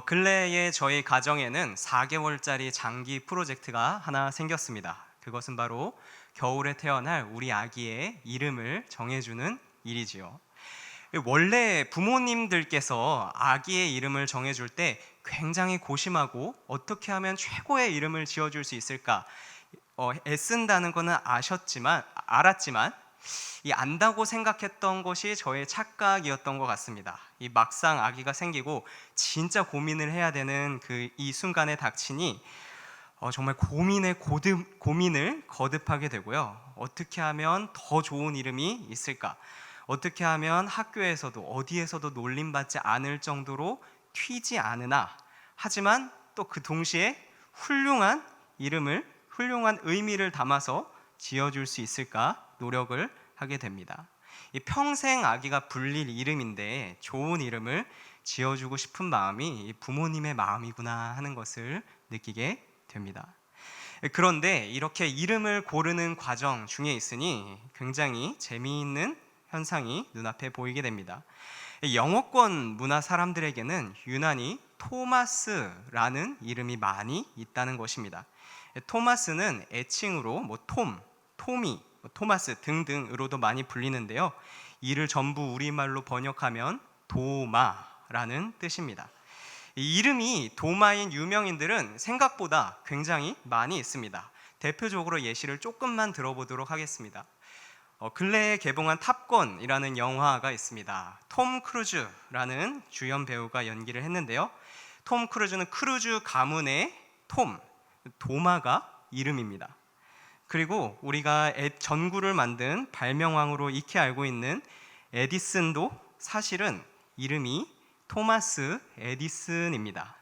근래에 저희 가정에는 4개월짜리 장기 프로젝트가 하나 생겼습니다. 그것은 바로 겨울에 태어날 우리 아기의 이름을 정해주는 일이지요. 원래 부모님들께서 아기의 이름을 정해줄 때 굉장히 고심하고 어떻게 하면 최고의 이름을 지어줄 수 있을까 애쓴다는 거는 알았지만 이 안다고 생각했던 것이 저의 착각이었던 것 같습니다. 이 막상 아기가 생기고 진짜 고민을 해야 되는 이 순간에 닥치니 정말 고민을 거듭하게 되고요. 어떻게 하면 더 좋은 이름이 있을까? 어떻게 하면 학교에서도 어디에서도 놀림받지 않을 정도로 튀지 않으나, 하지만 또 그 동시에 훌륭한 의미를 담아서 지어줄 수 있을까 노력을 하게 됩니다. 이 평생 아기가 불릴 이름인데 좋은 이름을 지어주고 싶은 마음이 부모님의 마음이구나 하는 것을 느끼게 됩니다. 그런데 이렇게 이름을 고르는 과정 중에 있으니 굉장히 재미있는 현상이 눈앞에 보이게 됩니다. 영어권 문화 사람들에게는 유난히 토마스라는 이름이 많이 있다는 것입니다. 토마스는 애칭으로 토미, 토마스 등등으로도 많이 불리는데요. 이를 전부 우리말로 번역하면 도마라는 뜻입니다. 이름이 도마인 유명인들은 생각보다 굉장히 많이 있습니다. 대표적으로 예시를 조금만 들어보도록 하겠습니다. 근래에 개봉한 탑건이라는 영화가 있습니다. 톰 크루즈라는 주연 배우가 연기를 했는데요. 톰 크루즈는 크루즈 가문의 도마가 이름입니다. 그리고 우리가 전구를 만든 발명왕으로 익히 알고 있는 에디슨도 사실은 이름이 토마스 에디슨입니다.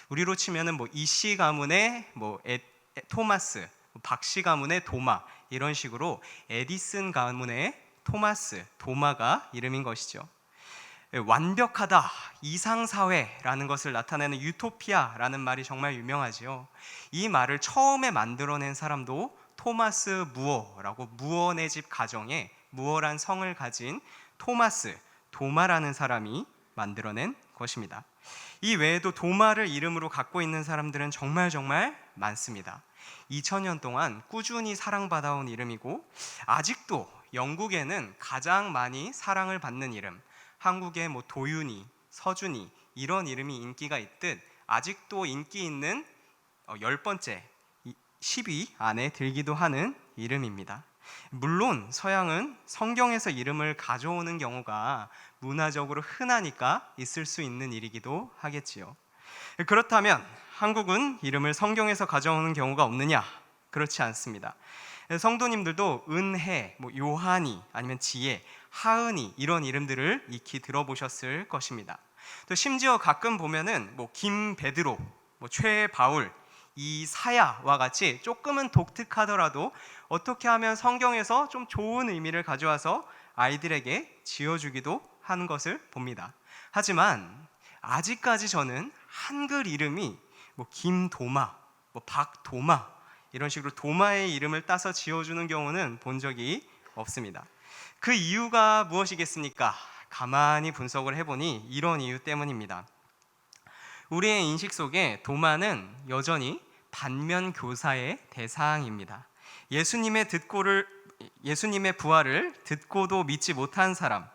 우리로 치면은 이씨 가문의 토마스, 박씨 가문의 도마, 이런 식으로 에디슨 가문의 도마가 이름인 것이죠. 완벽하다, 이상사회라는 것을 나타내는 유토피아라는 말이 정말 유명하지요. 이 말을 처음에 만들어낸 사람도 토마스 무어라고, 무어네 집 가정에 무어란 성을 가진 도마라는 사람이 만들어낸 것입니다. 이 외에도 도마를 이름으로 갖고 있는 사람들은 정말 많습니다. 2000년 동안 꾸준히 사랑받아온 이름이고, 아직도 영국에는 가장 많이 사랑을 받는 이름, 한국의 도윤이, 서준이 이런 이름이 인기가 있듯 아직도 인기 있는 10번째 10위 안에 들기도 하는 이름입니다. 물론 서양은 성경에서 이름을 가져오는 경우가 문화적으로 흔하니까 있을 수 있는 일이기도 하겠지요. 그렇다면 한국은 이름을 성경에서 가져오는 경우가 없느냐? 그렇지 않습니다. 성도님들도 은혜, 요한이, 아니면 지혜, 하은이 이런 이름들을 익히 들어보셨을 것입니다. 또 심지어 가끔 보면은 김베드로, 최바울, 이사야와 같이 조금은 독특하더라도 어떻게 하면 성경에서 좀 좋은 의미를 가져와서 아이들에게 지어주기도 하는 것을 봅니다. 하지만 아직까지 저는 한글 이름이 김도마, 박도마 이런 식으로 도마의 이름을 따서 지어주는 경우는 본 적이 없습니다. 그 이유가 무엇이겠습니까? 가만히 분석을 해보니 이런 이유 때문입니다. 우리의 인식 속에 도마는 여전히 반면 교사의 대상입니다. 예수님의 부활을 듣고도 믿지 못한 사람,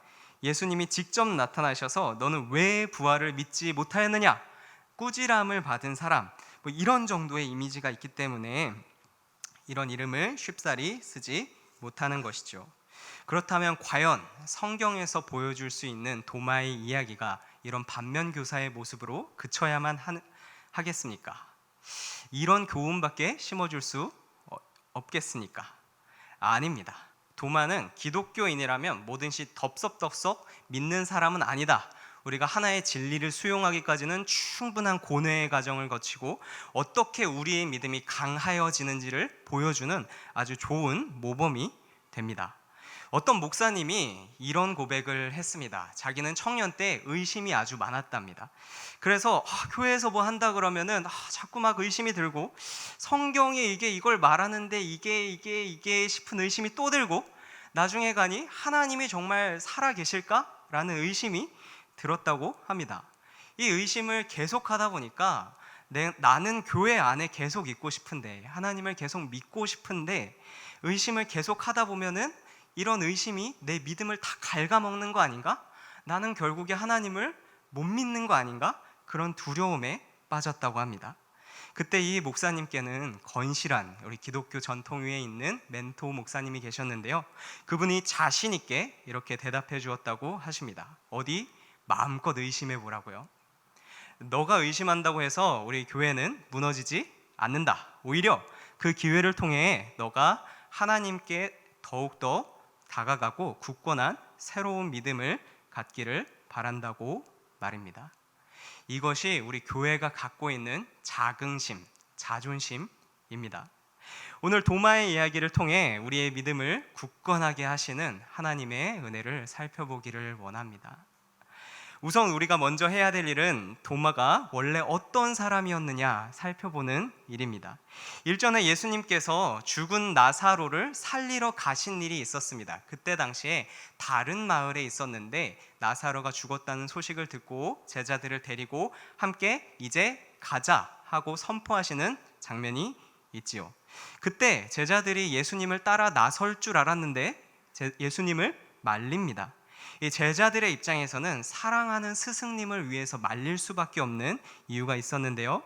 예수님이 직접 나타나셔서 너는 왜 부활을 믿지 못하였느냐? 꾸지람을 받은 사람, 이런 정도의 이미지가 있기 때문에 이런 이름을 쉽사리 쓰지 못하는 것이죠. 그렇다면 과연 성경에서 보여줄 수 있는 도마의 이야기가 이런 반면교사의 모습으로 그쳐야만 하겠습니까? 이런 교훈밖에 심어줄 수 없겠습니까? 아닙니다. 도마는 기독교인이라면 뭐든지 덥석덥석 믿는 사람은 아니다. 우리가 하나의 진리를 수용하기까지는 충분한 고뇌의 과정을 거치고 어떻게 우리의 믿음이 강하여지는지를 보여주는 아주 좋은 모범이 됩니다. 어떤 목사님이 이런 고백을 했습니다. 자기는 청년 때 의심이 아주 많았답니다. 그래서 교회에서 뭐 한다 그러면은 자꾸 막 의심이 들고, 성경이 이걸 말하는데 이게 싶은 의심이 또 들고, 나중에 가니 하나님이 정말 살아 계실까? 라는 의심이 들었다고 합니다. 이 의심을 계속하다 보니까 나는 교회 안에 계속 있고 싶은데, 하나님을 계속 믿고 싶은데, 의심을 계속하다 보면은 이런 의심이 내 믿음을 다 갉아먹는 거 아닌가? 나는 결국에 하나님을 못 믿는 거 아닌가? 그런 두려움에 빠졌다고 합니다. 그때 이 목사님께는 건실한 우리 기독교 전통 위에 있는 멘토 목사님이 계셨는데요, 그분이 자신 있게 이렇게 대답해 주었다고 하십니다. 어디? 마음껏 의심해 보라고요. 너가 의심한다고 해서 우리 교회는 무너지지 않는다. 오히려 그 기회를 통해 너가 하나님께 더욱더 다가가고 굳건한 새로운 믿음을 갖기를 바란다고 말입니다. 이것이 우리 교회가 갖고 있는 자긍심, 자존심입니다. 오늘 도마의 이야기를 통해 우리의 믿음을 굳건하게 하시는 하나님의 은혜를 살펴보기를 원합니다. 우선 우리가 먼저 해야 될 일은 도마가 원래 어떤 사람이었느냐 살펴보는 일입니다. 일전에 예수님께서 죽은 나사로를 살리러 가신 일이 있었습니다. 그때 당시에 다른 마을에 있었는데 나사로가 죽었다는 소식을 듣고 제자들을 데리고 함께 이제 가자 하고 선포하시는 장면이 있지요. 그때 제자들이 예수님을 따라 나설 줄 알았는데 예수님을 말립니다. 이 제자들의 입장에서는 사랑하는 스승님을 위해서 말릴 수밖에 없는 이유가 있었는데요,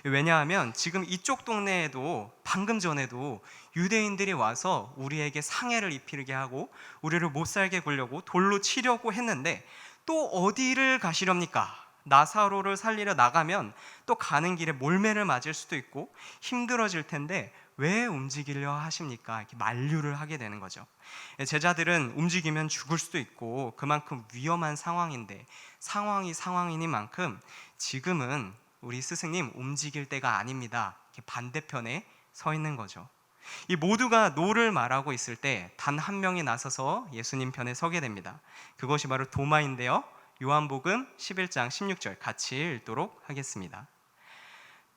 왜냐하면 지금 이쪽 동네에도 방금 전에도 유대인들이 와서 우리에게 상해를 입히게 하고 우리를 못 살게 굴려고 돌로 치려고 했는데 또 어디를 가시렵니까? 나사로를 살리러 나가면 또 가는 길에 몰매를 맞을 수도 있고 힘들어질 텐데 왜 움직이려 하십니까? 이렇게 만류를 하게 되는 거죠. 제자들은 움직이면 죽을 수도 있고 그만큼 위험한 상황인데 상황이 상황이니만큼 지금은 우리 스승님 움직일 때가 아닙니다. 이렇게 반대편에 서 있는 거죠. 이 모두가 노를 말하고 있을 때 단 한 명이 나서서 예수님 편에 서게 됩니다. 그것이 바로 도마인데요, 요한복음 11장 16절 같이 읽도록 하겠습니다.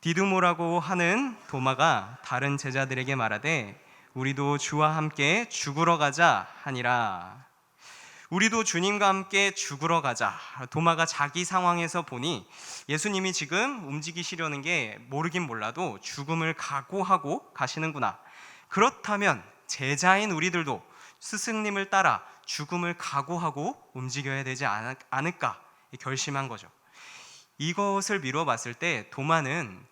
디두모라고 하는 도마가 다른 제자들에게 말하되 우리도 주와 함께 죽으러 가자 하니라. 우리도 주님과 함께 죽으러 가자. 도마가 자기 상황에서 보니 예수님이 지금 움직이시려는 게 모르긴 몰라도 죽음을 각오하고 가시는구나. 그렇다면 제자인 우리들도 스승님을 따라 죽음을 각오하고 움직여야 되지 않을까 결심한 거죠. 이것을 미루어 봤을 때 도마는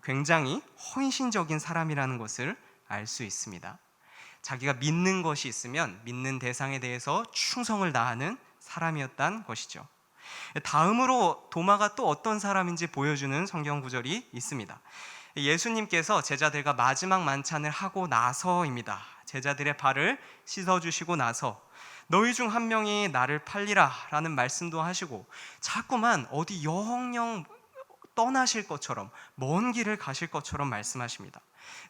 굉장히 헌신적인 사람이라는 것을 알 수 있습니다. 자기가 믿는 것이 있으면 믿는 대상에 대해서 충성을 다하는 사람이었다는 것이죠. 다음으로 도마가 또 어떤 사람인지 보여주는 성경 구절이 있습니다. 예수님께서 제자들과 마지막 만찬을 하고 나서입니다. 제자들의 발을 씻어주시고 나서 너희 중 한 명이 나를 팔리라 라는 말씀도 하시고 자꾸만 어디 영영 떠나실 것처럼 먼 길을 가실 것처럼 말씀하십니다.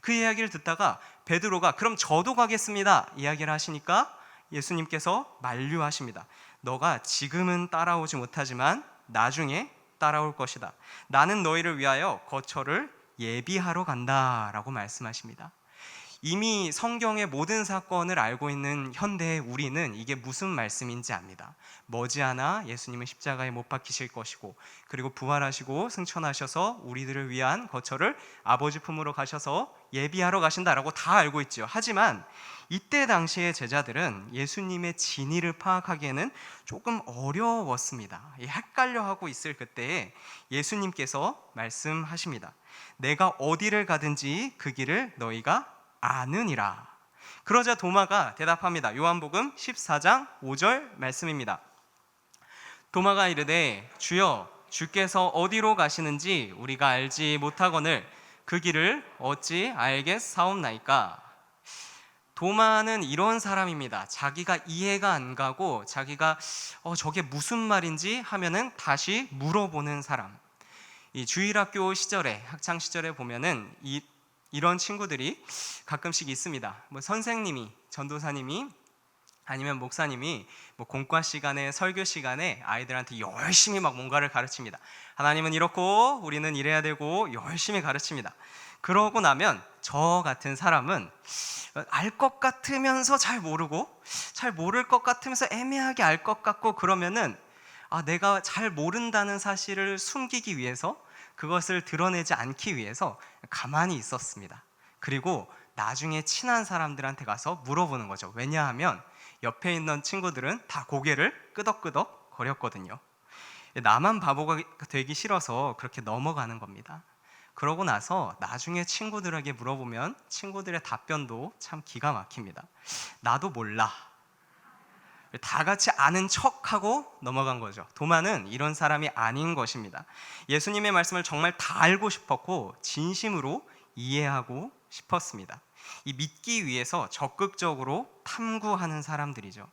그 이야기를 듣다가 베드로가 그럼 저도 가겠습니다 이야기를 하시니까 예수님께서 만류하십니다. 너가 지금은 따라오지 못하지만 나중에 따라올 것이다. 나는 너희를 위하여 거처를 예비하러 간다 라고 말씀하십니다. 이미 성경의 모든 사건을 알고 있는 현대의 우리는 이게 무슨 말씀인지 압니다. 머지않아 예수님은 십자가에 못 박히실 것이고 그리고 부활하시고 승천하셔서 우리들을 위한 거처를 아버지 품으로 가셔서 예비하러 가신다라고 다 알고 있죠. 하지만 이때 당시의 제자들은 예수님의 진위를 파악하기에는 조금 어려웠습니다. 헷갈려하고 있을 그때에 예수님께서 말씀하십니다. 내가 어디를 가든지 그 길을 너희가 아느니라. 그러자 도마가 대답합니다. 요한복음 14장 5절 말씀입니다. 도마가 이르되 주여 주께서 어디로 가시는지 우리가 알지 못하거늘 그 길을 어찌 알겠사옵나이까. 도마는 이런 사람입니다. 자기가 이해가 안 가고 자기가 저게 무슨 말인지 하면은 다시 물어보는 사람. 이 주일학교 시절에 학창 시절에 보면은 이런 친구들이 가끔씩 있습니다. 선생님이, 전도사님이 아니면 목사님이 공과 시간에 설교 시간에 아이들한테 열심히 뭔가를 가르칩니다. 하나님은 이렇고 우리는 이래야 되고 열심히 가르칩니다. 그러고 나면 저 같은 사람은 알 것 같으면서 잘 모르고 잘 모를 것 같으면서 애매하게 알 것 같고 그러면은 내가 잘 모른다는 사실을 숨기기 위해서, 그것을 드러내지 않기 위해서 가만히 있었습니다. 그리고 나중에 친한 사람들한테 가서 물어보는 거죠. 왜냐하면 옆에 있는 친구들은 다 고개를 끄덕끄덕 거렸거든요. 나만 바보가 되기 싫어서 그렇게 넘어가는 겁니다. 그러고 나서 나중에 친구들에게 물어보면 친구들의 답변도 참 기가 막힙니다. 나도 몰라. 다 같이 아는 척하고 넘어간 거죠. 도마는 이런 사람이 아닌 것입니다. 예수님의 말씀을 정말 다 알고 싶었고 진심으로 이해하고 싶었습니다. 이 믿기 위해서 적극적으로 탐구하는 사람들이죠.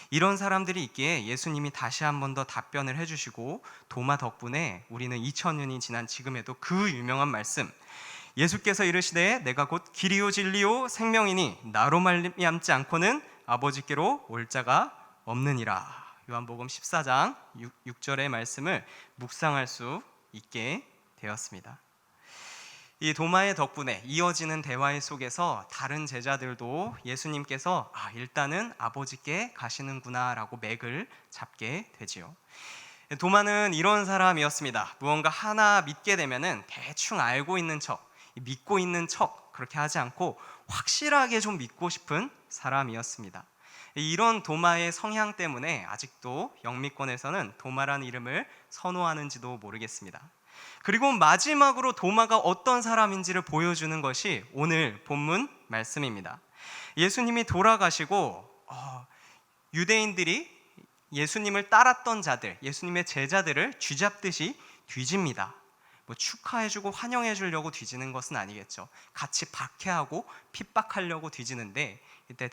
이런 사람들이 있기에 예수님이 다시 한 번 더 답변을 해주시고, 도마 덕분에 우리는 2000년이 지난 지금에도 그 유명한 말씀, 예수께서 이르시되 내가 곧 길이요 진리요 생명이니 나로 말미암지 않고는 아버지께로 올 자가 없느니라. 요한복음 14장 6절의 말씀을 묵상할 수 있게 되었습니다. 이 도마의 덕분에 이어지는 대화 속에서 다른 제자들도 예수님께서 일단은 아버지께 가시는구나 라고 맥을 잡게 되지요. 도마는 이런 사람이었습니다. 무언가 하나 믿게 되면은 대충 알고 있는 척, 믿고 있는 척 그렇게 하지 않고 확실하게 좀 믿고 싶은 사람이었습니다. 이런 도마의 성향 때문에 아직도 영미권에서는 도마라는 이름을 선호하는지도 모르겠습니다. 그리고 마지막으로 도마가 어떤 사람인지를 보여주는 것이 오늘 본문 말씀입니다. 예수님이 돌아가시고 유대인들이 예수님을 따랐던 자들, 예수님의 제자들을 쥐잡듯이 뒤집니다. 축하해주고 환영해주려고 뒤지는 것은 아니겠죠. 같이 박해하고 핍박하려고 뒤지는데, 이때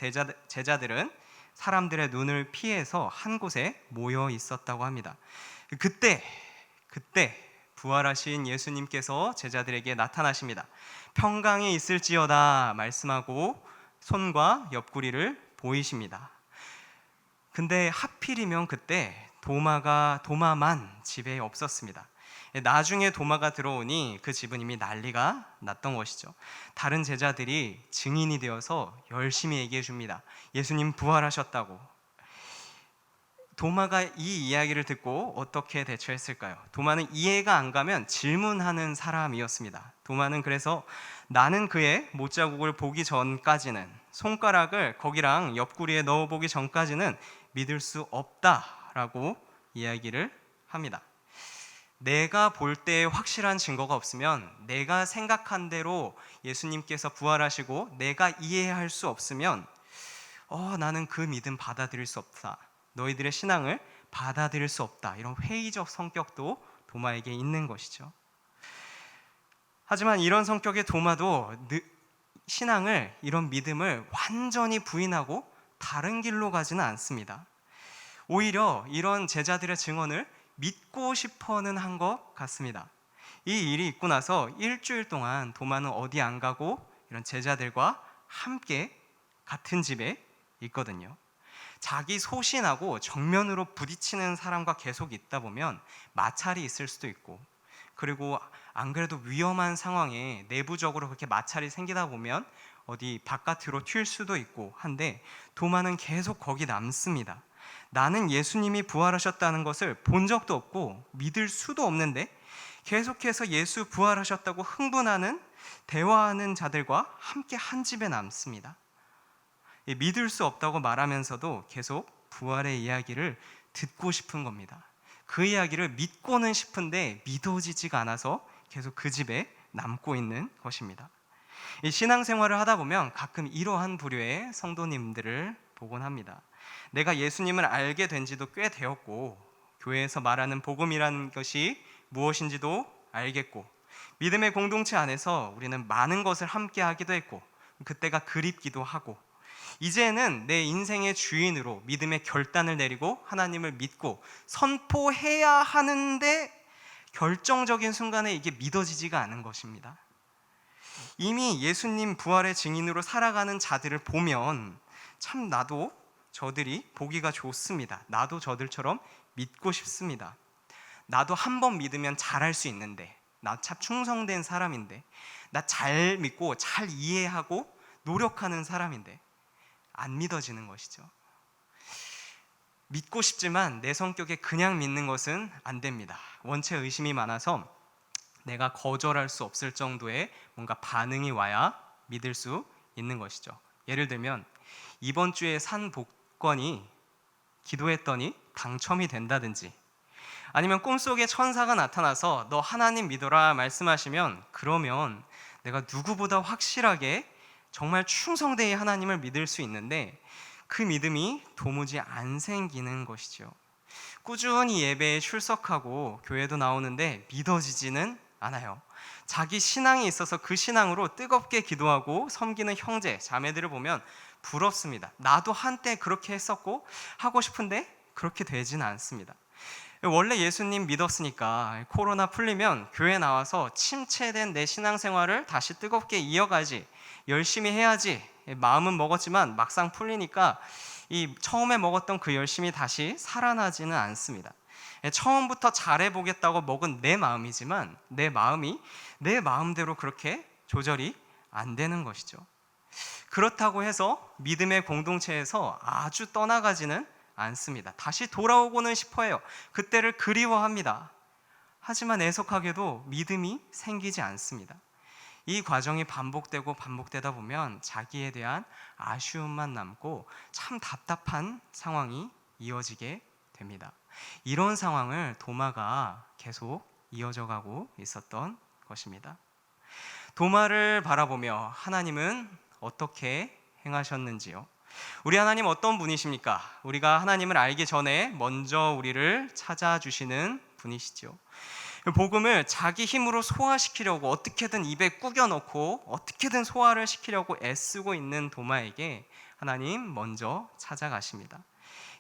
제자들은 사람들의 눈을 피해서 한 곳에 모여 있었다고 합니다. 그때 부활하신 예수님께서 제자들에게 나타나십니다. 평강이 있을지어다 말씀하고 손과 옆구리를 보이십니다. 근데 하필이면 그때 도마만 집에 없었습니다. 나중에 도마가 들어오니 그 집은 이미 난리가 났던 것이죠. 다른 제자들이 증인이 되어서 열심히 얘기해 줍니다. 예수님 부활하셨다고. 도마가 이 이야기를 듣고 어떻게 대처했을까요? 도마는 이해가 안 가면 질문하는 사람이었습니다. 도마는 그래서 나는 그의 못자국을 보기 전까지는, 손가락을 거기랑 옆구리에 넣어보기 전까지는 믿을 수 없다라고 이야기를 합니다. 내가 볼 때 확실한 증거가 없으면, 내가 생각한 대로 예수님께서 부활하시고 내가 이해할 수 없으면 나는 그 믿음 받아들일 수 없다, 너희들의 신앙을 받아들일 수 없다, 이런 회의적 성격도 도마에게 있는 것이죠. 하지만 이런 성격의 도마도 신앙을, 이런 믿음을 완전히 부인하고 다른 길로 가지는 않습니다. 오히려 이런 제자들의 증언을 믿고 싶어는 한 것 같습니다. 이 일이 있고 나서 일주일 동안 도마는 어디 안 가고 이런 제자들과 함께 같은 집에 있거든요. 자기 소신하고 정면으로 부딪히는 사람과 계속 있다 보면 마찰이 있을 수도 있고, 그리고 안 그래도 위험한 상황에 내부적으로 그렇게 마찰이 생기다 보면 어디 바깥으로 튈 수도 있고 한데, 도마는 계속 거기 남습니다. 나는 예수님이 부활하셨다는 것을 본 적도 없고 믿을 수도 없는데 계속해서 예수 부활하셨다고 흥분하는, 대화하는 자들과 함께 한 집에 남습니다. 믿을 수 없다고 말하면서도 계속 부활의 이야기를 듣고 싶은 겁니다. 그 이야기를 믿고는 싶은데 믿어지지가 않아서 계속 그 집에 남고 있는 것입니다. 이 신앙생활을 하다 보면 가끔 이러한 부류의 성도님들을 보곤 합니다. 내가 예수님을 알게 된 지도 꽤 되었고, 교회에서 말하는 복음이라는 것이 무엇인지도 알겠고, 믿음의 공동체 안에서 우리는 많은 것을 함께 하기도 했고, 그때가 그립기도 하고, 이제는 내 인생의 주인으로 믿음의 결단을 내리고 하나님을 믿고 선포해야 하는데 결정적인 순간에 이게 믿어지지가 않은 것입니다. 이미 예수님 부활의 증인으로 살아가는 자들을 보면 참 나도 저들이 보기가 좋습니다. 나도 저들처럼 믿고 싶습니다. 나도 한번 믿으면 잘할 수 있는데, 나 참 충성된 사람인데, 나 잘 믿고 잘 이해하고 노력하는 사람인데 안 믿어지는 것이죠. 믿고 싶지만 내 성격에 그냥 믿는 것은 안 됩니다. 원체 의심이 많아서 내가 거절할 수 없을 정도의 뭔가 반응이 와야 믿을 수 있는 것이죠. 예를 들면 이번 주에 산 복권이 기도했더니 당첨이 된다든지, 아니면 꿈속에 천사가 나타나서 너 하나님 믿어라 말씀하시면, 그러면 내가 누구보다 확실하게 정말 충성되이 하나님을 믿을 수 있는데 그 믿음이 도무지 안 생기는 것이죠. 꾸준히 예배에 출석하고 교회도 나오는데 믿어지지는 않아요. 자기 신앙이 있어서 그 신앙으로 뜨겁게 기도하고 섬기는 형제, 자매들을 보면 부럽습니다. 나도 한때 그렇게 했었고 하고 싶은데 그렇게 되지는 않습니다. 원래 예수님 믿었으니까 코로나 풀리면 교회 나와서 침체된 내 신앙생활을 다시 뜨겁게 이어가지, 열심히 해야지 마음은 먹었지만 막상 풀리니까 이 처음에 먹었던 그 열심이 다시 살아나지는 않습니다. 처음부터 잘해보겠다고 먹은 내 마음이지만 내 마음이 내 마음대로 그렇게 조절이 안 되는 것이죠. 그렇다고 해서 믿음의 공동체에서 아주 떠나가지는 않습니다. 다시 돌아오고는 싶어해요. 그때를 그리워합니다. 하지만 애석하게도 믿음이 생기지 않습니다. 이 과정이 반복되고 반복되다 보면 자기에 대한 아쉬움만 남고 참 답답한 상황이 이어지게 됩니다. 이런 상황을 도마가 계속 이어져 가고 있었던 것입니다. 도마를 바라보며 하나님은 어떻게 행하셨는지요? 우리 하나님 어떤 분이십니까? 우리가 하나님을 알기 전에 먼저 우리를 찾아주시는 분이시죠. 복음을 자기 힘으로 소화시키려고 어떻게든 입에 꾸겨 넣고 어떻게든 소화를 시키려고 애쓰고 있는 도마에게 하나님 먼저 찾아가십니다.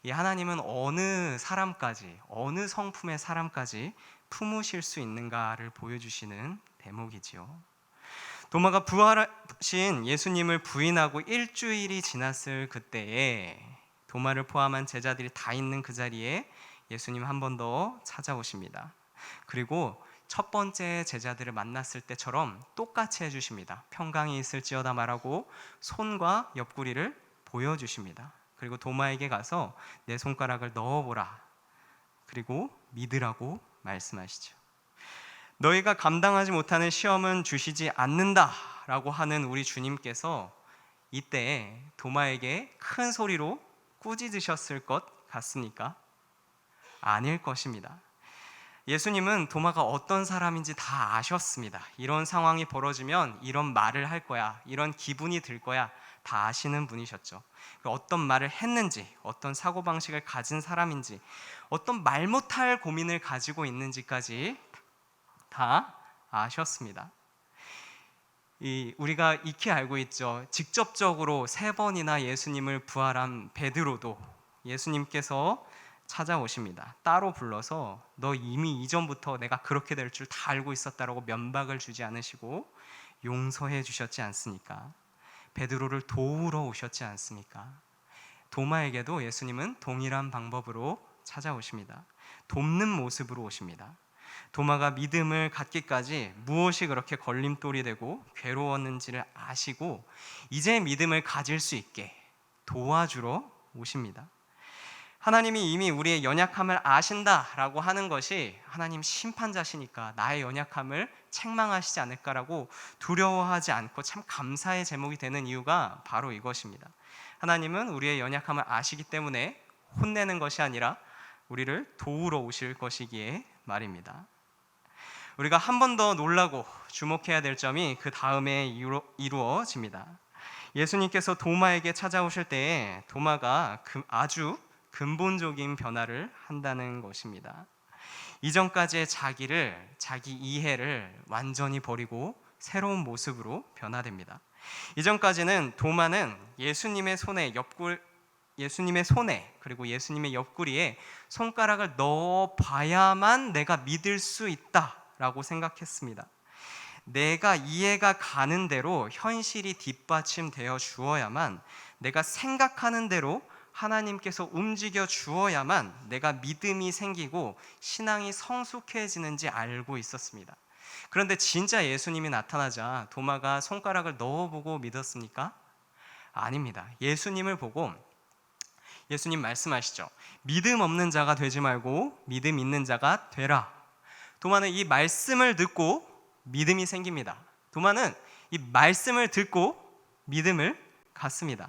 이 하나님은 어느 사람까지, 어느 성품의 사람까지 품으실 수 있는가를 보여주시는 대목이지요. 도마가 부활하신 예수님을 부인하고 일주일이 지났을 그때에 도마를 포함한 제자들이 다 있는 그 자리에 예수님 한 번 더 찾아오십니다. 그리고 첫 번째 제자들을 만났을 때처럼 똑같이 해주십니다. 평강이 있을지어다 말하고 손과 옆구리를 보여주십니다. 그리고 도마에게 가서 내 손가락을 넣어보라. 그리고 믿으라고 말씀하시죠. 너희가 감당하지 못하는 시험은 주시지 않는다라고 하는 우리 주님께서 이때 도마에게 큰 소리로 꾸짖으셨을 것 같습니까? 아닐 것입니다. 예수님은 도마가 어떤 사람인지 다 아셨습니다. 이런 상황이 벌어지면 이런 말을 할 거야, 이런 기분이 들 거야, 다 아시는 분이셨죠. 어떤 말을 했는지, 어떤 사고방식을 가진 사람인지, 어떤 말 못할 고민을 가지고 있는지까지 다 아셨습니다. 우리가 익히 알고 있죠. 직접적으로 3번이나 예수님을 부활한 베드로도 예수님께서 찾아오십니다. 따로 불러서 너 이미 이전부터 내가 그렇게 될 줄 다 알고 있었다라고 면박을 주지 않으시고 용서해 주셨지 않습니까? 베드로를 도우러 오셨지 않습니까? 도마에게도 예수님은 동일한 방법으로 찾아오십니다. 돕는 모습으로 오십니다. 도마가 믿음을 갖기까지 무엇이 그렇게 걸림돌이 되고 괴로웠는지를 아시고 이제 믿음을 가질 수 있게 도와주러 오십니다. 하나님이 이미 우리의 연약함을 아신다라고 하는 것이 하나님 심판자시니까 나의 연약함을 책망하시지 않을까라고 두려워하지 않고 참 감사의 제목이 되는 이유가 바로 이것입니다. 하나님은 우리의 연약함을 아시기 때문에 혼내는 것이 아니라 우리를 도우러 오실 것이기에 말입니다. 우리가 한 번 더 놀라고 주목해야 될 점이 그 다음에 이루어집니다. 예수님께서 도마에게 찾아오실 때에 도마가 아주 근본적인 변화를 한다는 것입니다. 이전까지의 자기 이해를 완전히 버리고 새로운 모습으로 변화됩니다. 이전까지는 도마는 예수님의 손에 그리고 예수님의 옆구리에 손가락을 넣어 봐야만 내가 믿을 수 있다라고 생각했습니다. 내가 이해가 가는 대로 현실이 뒷받침되어 주어야만, 내가 생각하는 대로 하나님께서 움직여 주어야만 내가 믿음이 생기고 신앙이 성숙해지는지 알고 있었습니다. 그런데 진짜 예수님이 나타나자 도마가 손가락을 넣어보고 믿었습니까? 아닙니다. 예수님을 보고 예수님 말씀하시죠. 믿음 없는 자가 되지 말고 믿음 있는 자가 되라. 도마는 이 말씀을 듣고 믿음이 생깁니다. 도마는 이 말씀을 듣고 믿음을 갖습니다.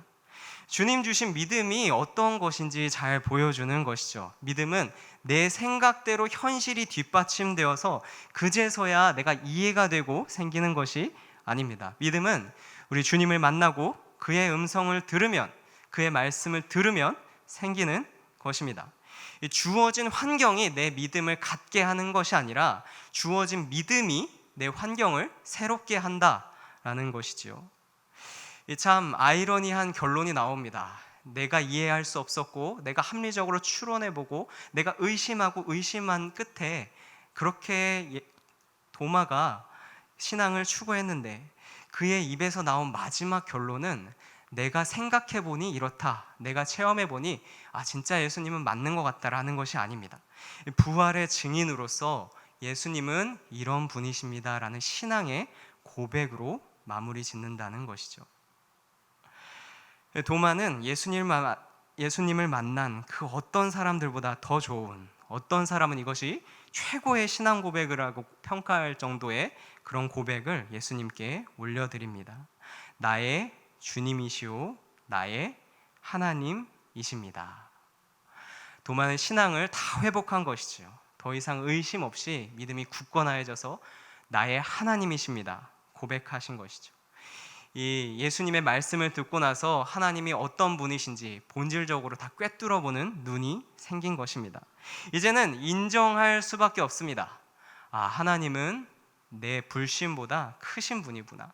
주님 주신 믿음이 어떤 것인지 잘 보여주는 것이죠. 믿음은 내 생각대로 현실이 뒷받침되어서 그제서야 내가 이해가 되고 생기는 것이 아닙니다. 믿음은 우리 주님을 만나고 그의 음성을 들으면, 그의 말씀을 들으면 생기는 것입니다. 주어진 환경이 내 믿음을 갖게 하는 것이 아니라 주어진 믿음이 내 환경을 새롭게 한다라는 것이지요. 참 아이러니한 결론이 나옵니다. 내가 이해할 수 없었고 내가 합리적으로 추론해보고 내가 의심하고 의심한 끝에 그렇게 도마가 신앙을 추구했는데 그의 입에서 나온 마지막 결론은 내가 생각해보니 이렇다, 내가 체험해보니 진짜 예수님은 맞는 것 같다라는 것이 아닙니다. 부활의 증인으로서 예수님은 이런 분이십니다라는 신앙의 고백으로 마무리 짓는다는 것이죠. 도마는 예수님을 만난 그 어떤 사람들보다 더 좋은, 어떤 사람은 이것이 최고의 신앙 고백이라고 평가할 정도의 그런 고백을 예수님께 올려드립니다. 나의 주님이시오, 나의 하나님이십니다. 도마는 신앙을 다 회복한 것이죠. 더 이상 의심 없이 믿음이 굳건해져서 나의 하나님이십니다 고백하신 것이죠. 이 예수님의 말씀을 듣고 나서 하나님이 어떤 분이신지 본질적으로 다 꿰뚫어 보는 눈이 생긴 것입니다. 이제는 인정할 수밖에 없습니다. 하나님은 내 불신보다 크신 분이구나.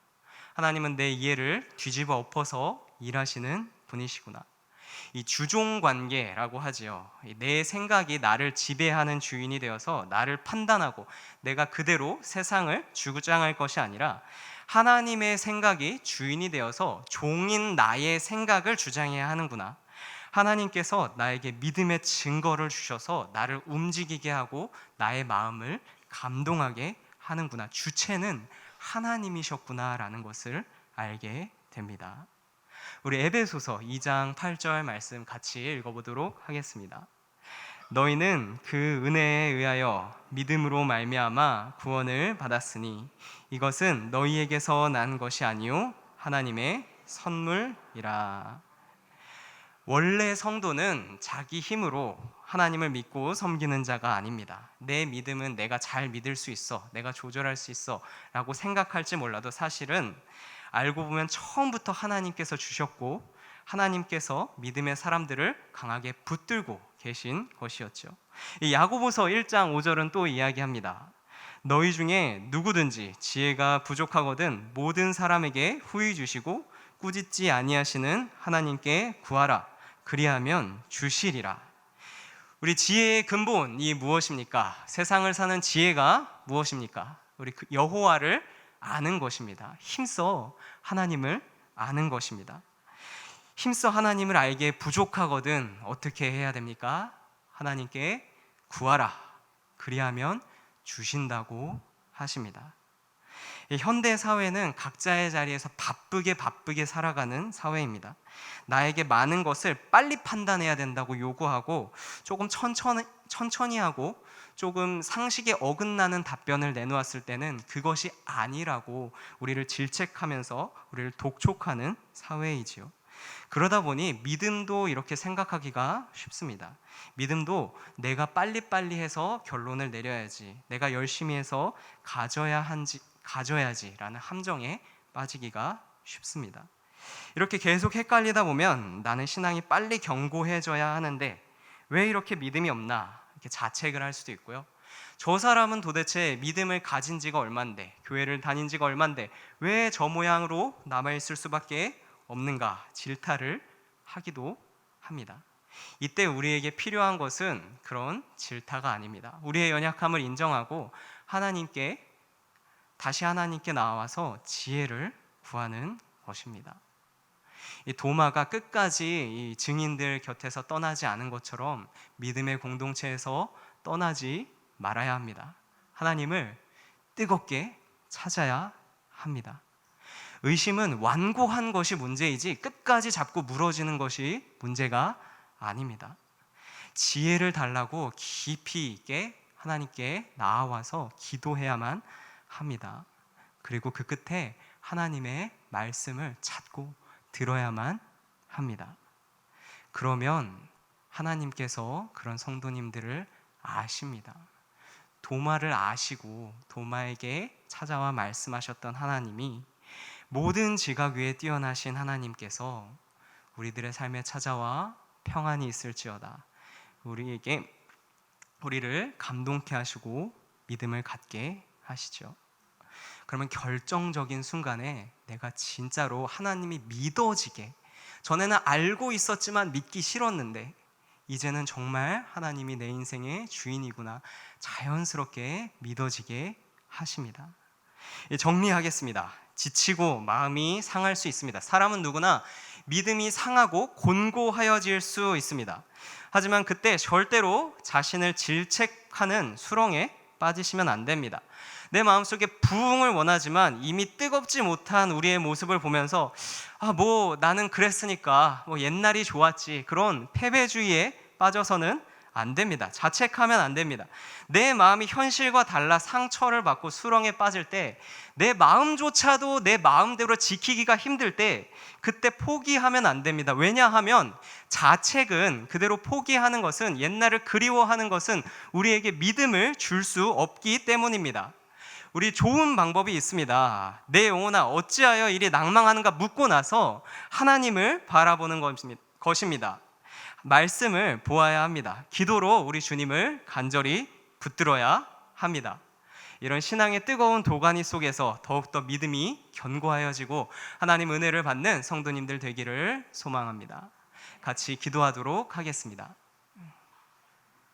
하나님은 내 이해를 뒤집어 엎어서 일하시는 분이시구나. 이 주종 관계라고 하지요. 내 생각이 나를 지배하는 주인이 되어서 나를 판단하고 내가 그대로 세상을 주장할 것이 아니라 하나님의 생각이 주인이 되어서 종인 나의 생각을 주장해야 하는구나. 하나님께서 나에게 믿음의 증거를 주셔서 나를 움직이게 하고 나의 마음을 감동하게 하는구나. 주체는 하나님이셨구나라는 것을 알게 됩니다. 우리 에베소서 2장 8절 말씀 같이 읽어보도록 하겠습니다. 너희는 그 은혜에 의하여 믿음으로 말미암아 구원을 받았으니 이것은 너희에게서 난 것이 아니요 하나님의 선물이라. 원래 성도는 자기 힘으로 하나님을 믿고 섬기는 자가 아닙니다. 내 믿음은 내가 잘 믿을 수 있어, 내가 조절할 수 있어 라고 생각할지 몰라도 사실은 알고 보면 처음부터 하나님께서 주셨고 하나님께서 믿음의 사람들을 강하게 붙들고 계신 것이었죠. 이 야고보서 1장 5절은 또 이야기합니다. 너희 중에 누구든지 지혜가 부족하거든 모든 사람에게 후히 주시고 꾸짖지 아니하시는 하나님께 구하라. 그리하면 주시리라. 우리 지혜의 근본이 무엇입니까? 세상을 사는 지혜가 무엇입니까? 우리 여호와를 아는 것입니다. 힘써 하나님을 아는 것입니다. 힘써 하나님을 알기에 부족하거든 어떻게 해야 됩니까? 하나님께 구하라. 그리하면 주신다고 하십니다. 현대 사회는 각자의 자리에서 바쁘게 살아가는 사회입니다. 나에게 많은 것을 빨리 판단해야 된다고 요구하고 조금 천천히 하고 조금 상식에 어긋나는 답변을 내놓았을 때는 그것이 아니라고 우리를 질책하면서 우리를 독촉하는 사회이지요. 그러다 보니 믿음도 이렇게 생각하기가 쉽습니다. 믿음도 내가 빨리빨리 해서 결론을 내려야지, 내가 열심히 해서 가져야지라는 함정에 빠지기가 쉽습니다. 이렇게 계속 헷갈리다 보면 나는 신앙이 빨리 견고해져야 하는데 왜 이렇게 믿음이 없나 이렇게 자책을 할 수도 있고요. 저 사람은 도대체 믿음을 가진 지가 얼만데, 교회를 다닌 지가 얼만데 왜 저 모양으로 남아있을 수밖에 없는가 질타를 하기도 합니다. 이때 우리에게 필요한 것은 그런 질타가 아닙니다. 우리의 연약함을 인정하고 다시 하나님께 나와서 지혜를 구하는 것입니다. 이 도마가 끝까지 이 증인들 곁에서 떠나지 않은 것처럼 믿음의 공동체에서 떠나지 말아야 합니다. 하나님을 뜨겁게 찾아야 합니다. 의심은 완고한 것이 문제이지 끝까지 잡고 물어지는 것이 문제가 아닙니다. 지혜를 달라고 깊이 있게 하나님께 나아와서 기도해야만 합니다. 그리고 그 끝에 하나님의 말씀을 찾고 들어야만 합니다. 그러면 하나님께서 그런 성도님들을 아십니다. 도마를 아시고 도마에게 찾아와 말씀하셨던 하나님이, 모든 지각 위에 뛰어나신 하나님께서 우리들의 삶에 찾아와 평안이 있을지어다, 우리를 감동케 하시고 믿음을 갖게 하시죠. 그러면 결정적인 순간에 내가 진짜로 하나님이 믿어지게, 전에는 알고 있었지만 믿기 싫었는데 이제는 정말 하나님이 내 인생의 주인이구나 자연스럽게 믿어지게 하십니다. 정리하겠습니다. 지치고 마음이 상할 수 있습니다. 사람은 누구나 믿음이 상하고 곤고하여질 수 있습니다. 하지만 그때 절대로 자신을 질책하는 수렁에 빠지시면 안 됩니다. 내 마음속에 부흥을 원하지만 이미 뜨겁지 못한 우리의 모습을 보면서 나는 그랬으니까 옛날이 좋았지, 그런 패배주의에 빠져서는 안 됩니다. 자책하면 안 됩니다. 내 마음이 현실과 달라 상처를 받고 수렁에 빠질 때, 내 마음조차도 내 마음대로 지키기가 힘들 때 그때 포기하면 안 됩니다. 왜냐하면 자책은, 그대로 포기하는 것은, 옛날을 그리워하는 것은 우리에게 믿음을 줄 수 없기 때문입니다. 우리 좋은 방법이 있습니다. 내 영혼아 어찌하여 이리 낭망하는가 묻고 나서 하나님을 바라보는 것입니다. 말씀을 보아야 합니다. 기도로 우리 주님을 간절히 붙들어야 합니다. 이런 신앙의 뜨거운 도가니 속에서 더욱더 믿음이 견고하여지고 하나님 은혜를 받는 성도님들 되기를 소망합니다. 같이 기도하도록 하겠습니다.